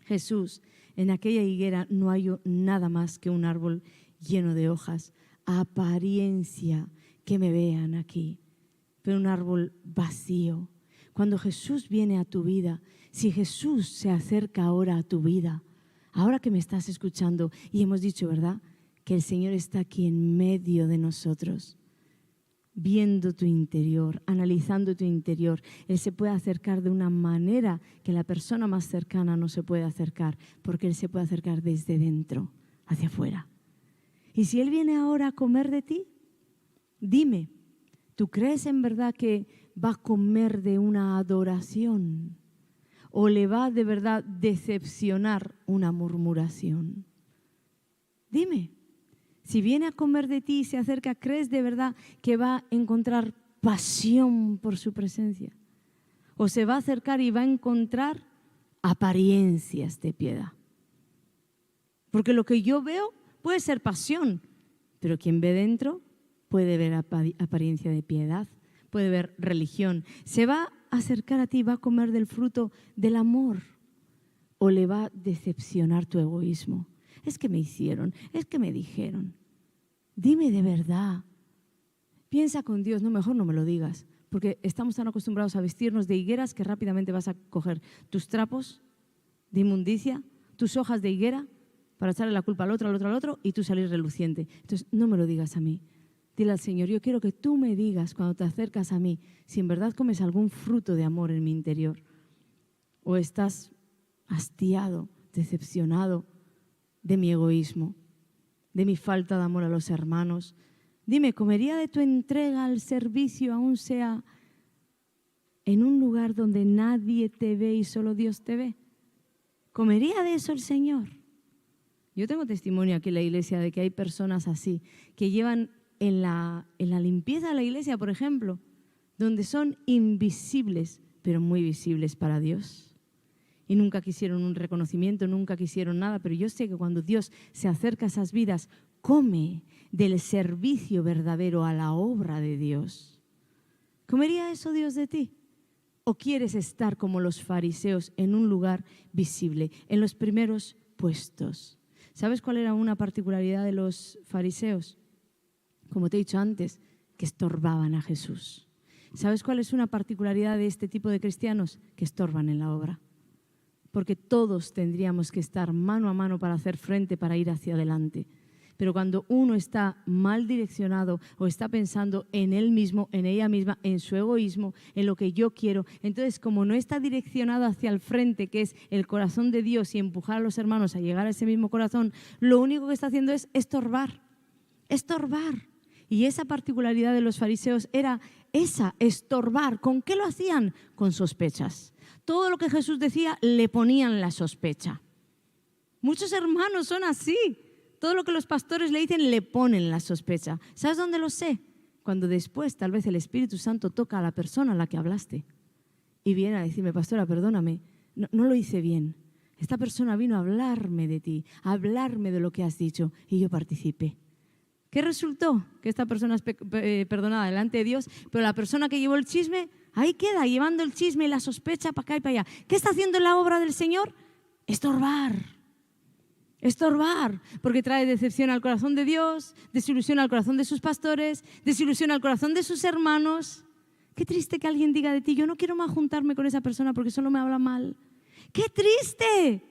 Jesús, en aquella higuera no halló nada más que un árbol lleno de hojas, apariencia que me vean aquí, pero un árbol vacío. Cuando Jesús viene a tu vida, si Jesús se acerca ahora a tu vida, ahora que me estás escuchando, y hemos dicho, ¿verdad?, que el Señor está aquí en medio de nosotros, viendo tu interior, analizando tu interior. Él se puede acercar de una manera que la persona más cercana no se puede acercar, porque Él se puede acercar desde dentro hacia afuera. Y si Él viene ahora a comer de ti, dime, ¿tú crees en verdad que va a comer de una adoración o le va de verdad decepcionar una murmuración? Dime. Si viene a comer de ti y se acerca, ¿crees de verdad que va a encontrar pasión por su presencia? ¿O se va a acercar y va a encontrar apariencias de piedad? Porque lo que yo veo puede ser pasión, pero quien ve dentro puede ver apariencia de piedad, puede ver religión. ¿Se va a acercar a ti y va a comer del fruto del amor? ¿O le va a decepcionar tu egoísmo? Es que me hicieron, es que me dijeron. Dime de verdad. Piensa con Dios, no, mejor no me lo digas, porque estamos tan acostumbrados a vestirnos de higueras que rápidamente vas a coger tus trapos de inmundicia, tus hojas de higuera, para echarle la culpa al otro, al otro, al otro, y tú salir reluciente. Entonces, no me lo digas a mí. Dile al Señor, yo quiero que tú me digas cuando te acercas a mí, si en verdad comes algún fruto de amor en mi interior, o estás hastiado, decepcionado de mi egoísmo, de mi falta de amor a los hermanos. Dime, ¿comería de tu entrega al servicio aún sea en un lugar donde nadie te ve y solo Dios te ve? ¿Comería de eso el Señor? Yo tengo testimonio aquí en la iglesia de que hay personas así, que llevan en la limpieza de la iglesia, por ejemplo, donde son invisibles, pero muy visibles para Dios. Y nunca quisieron un reconocimiento, nunca quisieron nada, pero yo sé que cuando Dios se acerca a esas vidas, come del servicio verdadero a la obra de Dios. ¿Comería eso Dios de ti? ¿O quieres estar como los fariseos en un lugar visible, en los primeros puestos? ¿Sabes cuál era una particularidad de los fariseos? Como te he dicho antes, que estorbaban a Jesús. ¿Sabes cuál es una particularidad de este tipo de cristianos? Que estorban en la obra. Porque todos tendríamos que estar mano a mano para hacer frente, para ir hacia adelante. Pero cuando uno está mal direccionado o está pensando en él mismo, en ella misma, en su egoísmo, en lo que yo quiero, entonces como no está direccionado hacia el frente, que es el corazón de Dios, y empujar a los hermanos a llegar a ese mismo corazón, lo único que está haciendo es estorbar. Estorbar. Y esa particularidad de los fariseos era esa, estorbar. ¿Con qué lo hacían? Con sospechas. Todo lo que Jesús decía le ponían la sospecha. Muchos hermanos son así. Todo lo que los pastores le dicen le ponen la sospecha. ¿Sabes dónde lo sé? cuando después tal vez el Espíritu Santo toca a la persona a la que hablaste y viene a decirme, pastora, perdóname, no lo hice bien. Esta persona vino a hablarme de ti, a hablarme de lo que has dicho y yo participé. ¿Qué resultó? Que esta persona es perdonada delante de Dios, pero la persona que llevó el chisme, ahí queda, llevando el chisme y la sospecha para acá y para allá. ¿Qué está haciendo la obra del Señor? Estorbar, porque trae decepción al corazón de Dios, desilusión al corazón de sus pastores, desilusión al corazón de sus hermanos. Qué triste que alguien diga de ti, yo no quiero más juntarme con esa persona porque solo me habla mal. ¡Qué triste!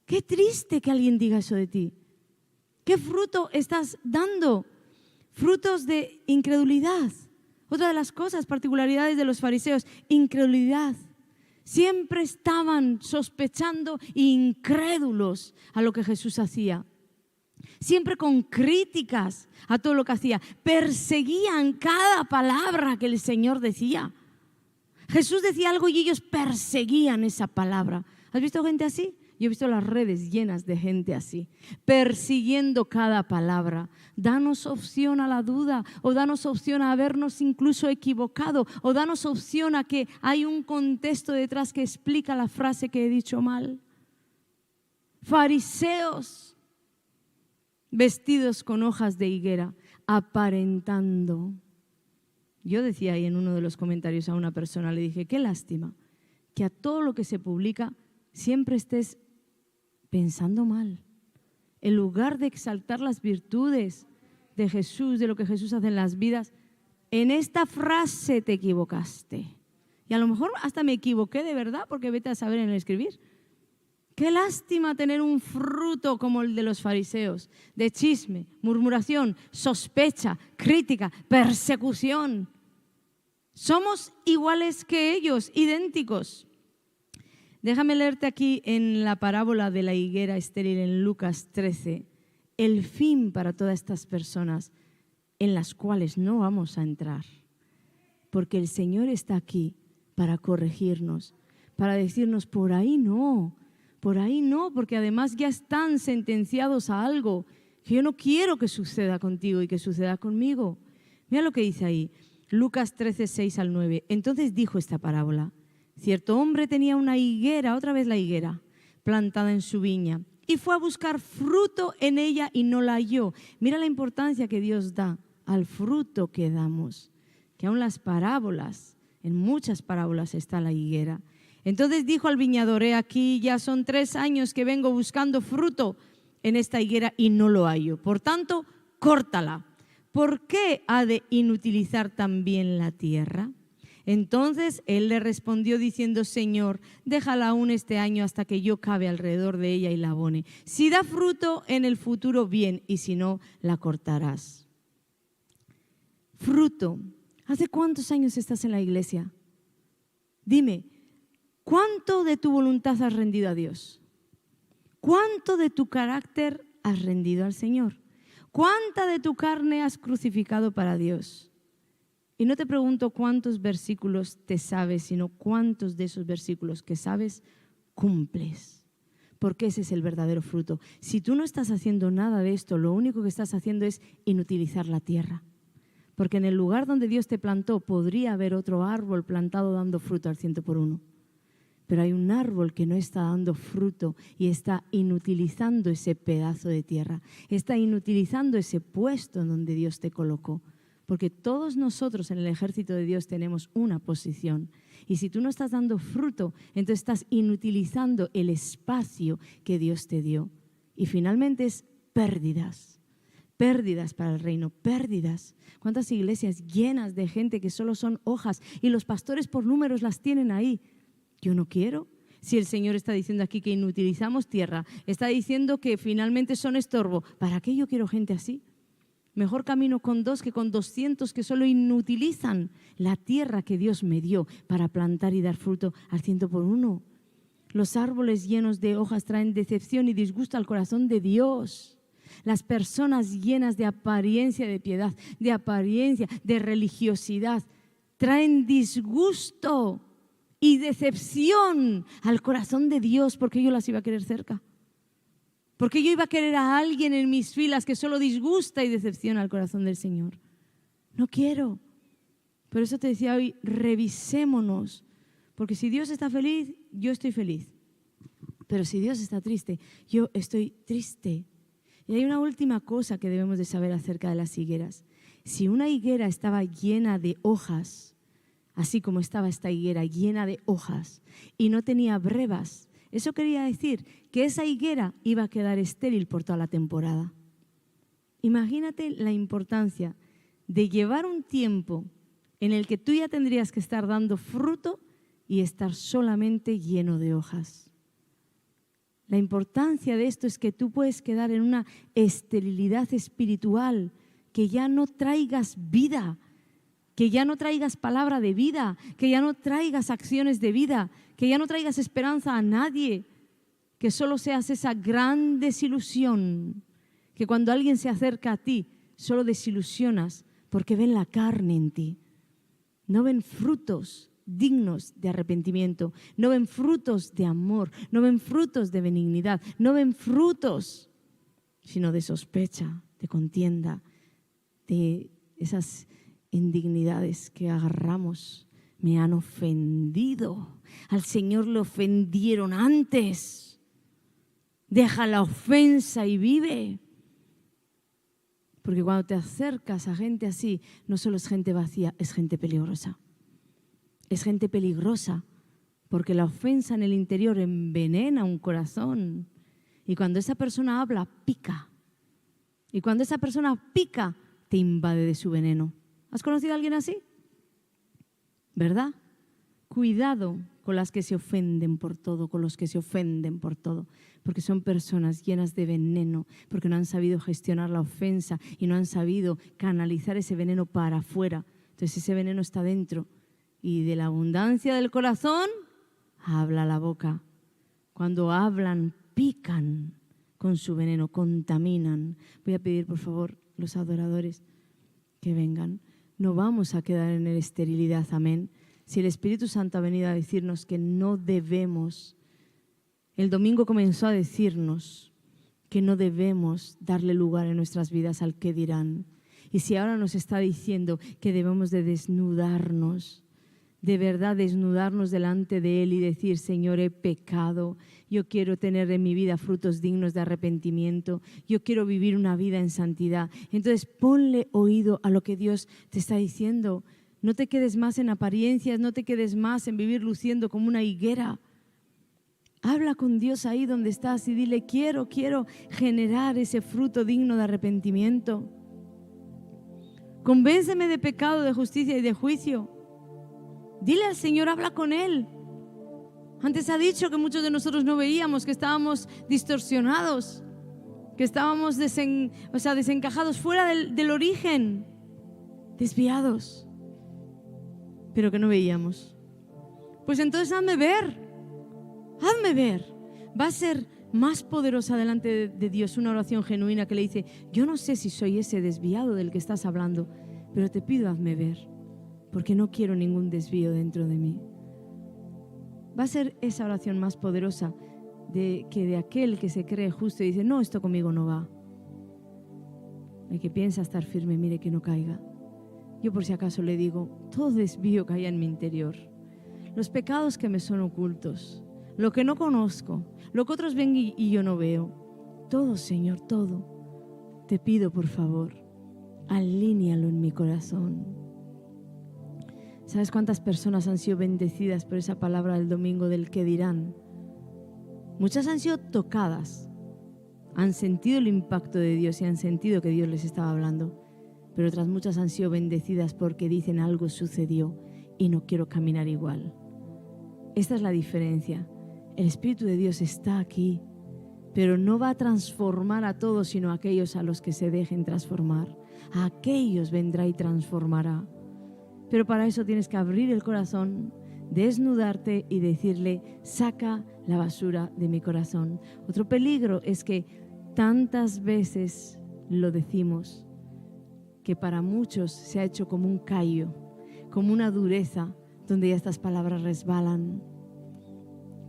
¡Qué triste que alguien diga eso de ti! ¿Qué fruto estás dando? Frutos de incredulidad. Otra de las cosas, particularidades de los fariseos, incredulidad. Siempre estaban sospechando e incrédulos a lo que Jesús hacía. Siempre con críticas a todo lo que hacía. Perseguían cada palabra que el Señor decía. Jesús decía algo y ellos perseguían esa palabra. ¿Has visto gente así? Yo he visto las redes llenas de gente así, persiguiendo cada palabra. Danos opción a la duda, o danos opción a habernos incluso equivocado, o danos opción a que hay un contexto detrás que explica la frase que he dicho mal. Fariseos, vestidos con hojas de higuera, aparentando. Yo decía ahí en uno de los comentarios a una persona, le dije, qué lástima que a todo lo que se publica siempre estés pensando mal. En lugar de exaltar las virtudes de Jesús, de lo que Jesús hace en las vidas, en esta frase te equivocaste. Y a lo mejor hasta me equivoqué de verdad, porque vete a saber en el escribir. Qué lástima tener un fruto como el de los fariseos, de chisme, murmuración, sospecha, crítica, persecución. Somos iguales que ellos, idénticos. Déjame leerte aquí en la parábola de la higuera estéril en Lucas 13, el fin para todas estas personas en las cuales no vamos a entrar. Porque el Señor está aquí para corregirnos, para decirnos por ahí no, porque además ya están sentenciados a algo que yo no quiero que suceda contigo y que suceda conmigo. Mira lo que dice ahí, Lucas 13, 6 al 9. Entonces dijo esta parábola. Cierto hombre tenía una higuera, otra vez la higuera, plantada en su viña y fue a buscar fruto en ella y no la halló. Mira la importancia que Dios da al fruto que damos, que aún las parábolas, en muchas parábolas está la higuera. Entonces dijo al viñador, he aquí ya son 3 años que vengo buscando fruto en esta higuera y no lo hallo. Por tanto, córtala. ¿Por qué ha de inutilizar también la tierra? Entonces él le respondió diciendo, Señor, déjala aún este año hasta que yo cabe alrededor de ella y la abone. Si da fruto en el futuro, bien, y si no, la cortarás. Fruto. ¿Hace cuántos años estás en la iglesia? Dime, ¿cuánto de tu voluntad has rendido a Dios? ¿Cuánto de tu carácter has rendido al Señor? ¿Cuánta de tu carne has crucificado para Dios? Y no te pregunto cuántos versículos te sabes, sino cuántos de esos versículos que sabes cumples. Porque ese es el verdadero fruto. Si tú no estás haciendo nada de esto, lo único que estás haciendo es inutilizar la tierra. Porque en el lugar donde Dios te plantó podría haber otro árbol plantado dando fruto al 100%. Pero hay un árbol que no está dando fruto y está inutilizando ese pedazo de tierra. Está inutilizando ese puesto en donde Dios te colocó. Porque todos nosotros en el ejército de Dios tenemos una posición. Y si tú no estás dando fruto, entonces estás inutilizando el espacio que Dios te dio. Y finalmente es pérdidas. Pérdidas para el reino, pérdidas. ¿Cuántas iglesias llenas de gente que solo son hojas y los pastores por números las tienen ahí? Yo no quiero. Si el Señor está diciendo aquí que inutilizamos tierra, está diciendo que finalmente son estorbo, ¿para qué yo quiero gente así? Mejor camino con 2 que con 200 que solo inutilizan la tierra que Dios me dio para plantar y dar fruto al 100%. Los árboles llenos de hojas traen decepción y disgusto al corazón de Dios. Las personas llenas de apariencia de piedad, de apariencia, de religiosidad, traen disgusto y decepción al corazón de Dios, porque yo las iba a querer cerca. Porque yo iba a querer a alguien en mis filas que solo disgusta y decepciona al corazón del Señor. No quiero. Por eso te decía hoy, revisémonos. Porque si Dios está feliz, yo estoy feliz. Pero si Dios está triste, yo estoy triste. Y hay una última cosa que debemos de saber acerca de las higueras. Si una higuera estaba llena de hojas, así como estaba esta higuera llena de hojas, y no tenía brevas, eso quería decir que esa higuera iba a quedar estéril por toda la temporada. Imagínate la importancia de llevar un tiempo en el que tú ya tendrías que estar dando fruto y estar solamente lleno de hojas. La importancia de esto es que tú puedes quedar en una esterilidad espiritual, que ya no traigas vida, que ya no traigas palabra de vida, que ya no traigas acciones de vida, que ya no traigas esperanza a nadie, que solo seas esa gran desilusión, que cuando alguien se acerca a ti, solo desilusionas porque ven la carne en ti. No ven frutos dignos de arrepentimiento, no ven frutos de amor, no ven frutos de benignidad, no ven frutos, sino de sospecha, de contienda, de esas indignidades que agarramos. Me han ofendido, al Señor le ofendieron antes. Deja la ofensa y vive. Porque cuando te acercas a gente así, no solo es gente vacía, es gente peligrosa. Es gente peligrosa, porque la ofensa en el interior envenena un corazón. Y cuando esa persona habla, pica. Y cuando esa persona pica, te invade de su veneno. ¿Has conocido a alguien así? ¿Verdad? Cuidado con las que se ofenden por todo, con los que se ofenden por todo, porque son personas llenas de veneno, porque no han sabido gestionar la ofensa y no han sabido canalizar ese veneno para afuera. Entonces ese veneno está dentro y de la abundancia del corazón habla la boca. Cuando hablan, pican con su veneno, contaminan. Voy a pedir, por favor, los adoradores que vengan. No vamos a quedar en esterilidad, amén. Si el Espíritu Santo ha venido a decirnos que no debemos, el domingo comenzó a decirnos que no debemos darle lugar en nuestras vidas al que dirán. Y si ahora nos está diciendo que debemos de desnudarnos, de verdad desnudarnos delante de Él y decir, Señor, he pecado, yo quiero tener en mi vida frutos dignos de arrepentimiento, yo quiero vivir una vida en santidad. Entonces ponle oído a lo que Dios te está diciendo. No te quedes más en apariencias, no te quedes más en vivir luciendo como una higuera. Habla con Dios ahí donde estás y dile, quiero generar ese fruto digno de arrepentimiento. Convénceme de pecado, de justicia y de juicio. Dile al Señor, habla con Él. Antes ha dicho que muchos de nosotros no veíamos, que estábamos distorsionados, que estábamos desencajados, fuera del origen, desviados, pero que no veíamos. Pues entonces hazme ver. Va a ser más poderosa delante de Dios una oración genuina que le dice, yo no sé si soy ese desviado del que estás hablando, pero te pido hazme ver, porque no quiero ningún desvío dentro de mí. Va a ser esa oración más poderosa que de aquel que se cree justo y dice, no, esto conmigo no va. El que piensa estar firme, mire que no caiga. Yo por si acaso le digo, todo desvío que haya en mi interior, los pecados que me son ocultos, lo que no conozco, lo que otros ven y yo no veo, todo, Señor, todo, te pido por favor, alíñalo en mi corazón. ¿Sabes cuántas personas han sido bendecidas por esa palabra del domingo del que dirán? Muchas han sido tocadas, han sentido el impacto de Dios y han sentido que Dios les estaba hablando, pero otras muchas han sido bendecidas porque dicen algo sucedió y no quiero caminar igual. Esta es la diferencia. El Espíritu de Dios está aquí, pero no va a transformar a todos, sino a aquellos a los que se dejen transformar. A aquellos vendrá y transformará. Pero para eso tienes que abrir el corazón, desnudarte y decirle, saca la basura de mi corazón. Otro peligro es que tantas veces lo decimos, que para muchos se ha hecho como un callo, como una dureza, donde ya estas palabras resbalan,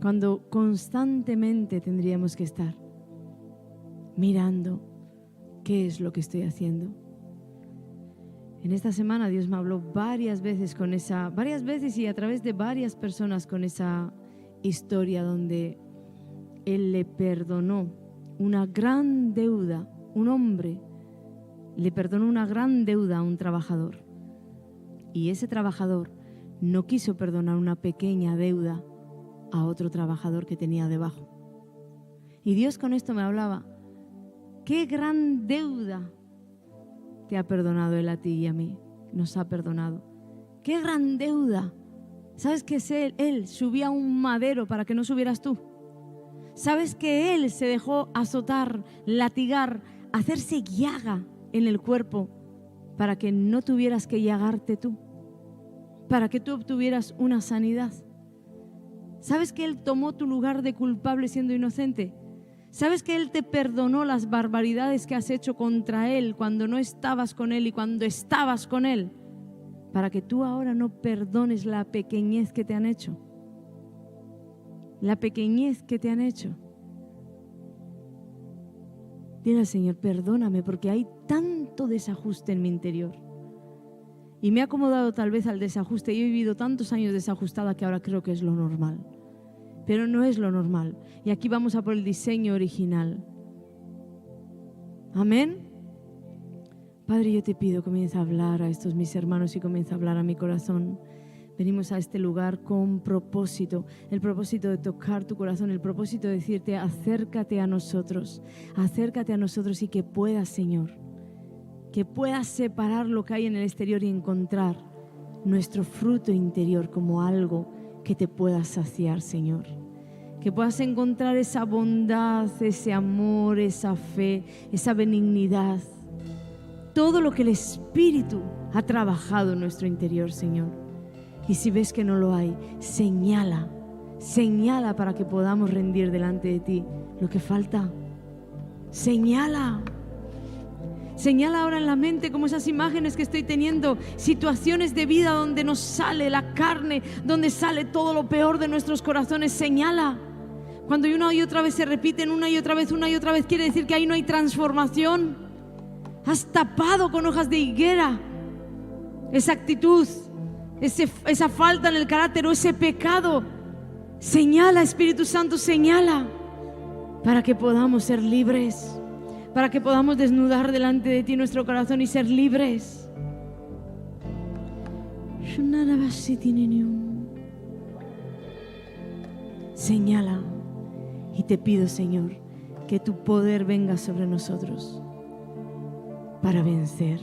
cuando constantemente tendríamos que estar mirando qué es lo que estoy haciendo. En esta semana Dios me habló varias veces y a través de varias personas con esa historia donde Él le perdonó una gran deuda, un hombre le perdonó una gran deuda a un trabajador. Y ese trabajador no quiso perdonar una pequeña deuda a otro trabajador que tenía debajo. Y Dios con esto me hablaba, qué gran deuda te ha perdonado Él a ti y a mí, nos ha perdonado. ¡Qué gran deuda! ¿Sabes que Él subía a un madero para que no subieras tú? ¿Sabes que Él se dejó azotar, latigar, hacerse llaga en el cuerpo para que no tuvieras que llagarte tú? Para que tú obtuvieras una sanidad. ¿Sabes que Él tomó tu lugar de culpable siendo inocente? ¿Sabes que Él te perdonó las barbaridades que has hecho contra Él cuando no estabas con Él y cuando estabas con Él? Para que tú ahora no perdones la pequeñez que te han hecho. La pequeñez que te han hecho. Dile al Señor, perdóname porque hay tanto desajuste en mi interior. Y me he acomodado tal vez al desajuste y he vivido tantos años desajustada que ahora creo que es lo normal. Pero no es lo normal. Y aquí vamos a por el diseño original. Amén. Padre, yo te pido, comienza a hablar a estos mis hermanos y comienza a hablar a mi corazón. Venimos a este lugar con propósito, el propósito de tocar tu corazón, el propósito de decirte, acércate a nosotros y que puedas, Señor, que puedas separar lo que hay en el exterior y encontrar nuestro fruto interior como algo que te pueda saciar, Señor. Que puedas encontrar esa bondad, ese amor, esa fe, esa benignidad. Todo lo que el Espíritu ha trabajado en nuestro interior, Señor. Y si ves que no lo hay, señala para que podamos rendir delante de ti lo que falta. Señala ahora en la mente como esas imágenes que estoy teniendo, situaciones de vida donde nos sale la carne, donde sale todo lo peor de nuestros corazones. Señala. Cuando una y otra vez se repiten, una y otra vez, quiere decir que ahí no hay transformación. Has tapado con hojas de higuera esa actitud, esa falta en el carácter o ese pecado. Señala, Espíritu Santo, señala, para que podamos ser libres, para que podamos desnudar delante de ti nuestro corazón y ser libres. Señala. Y te pido, Señor, que tu poder venga sobre nosotros para vencer.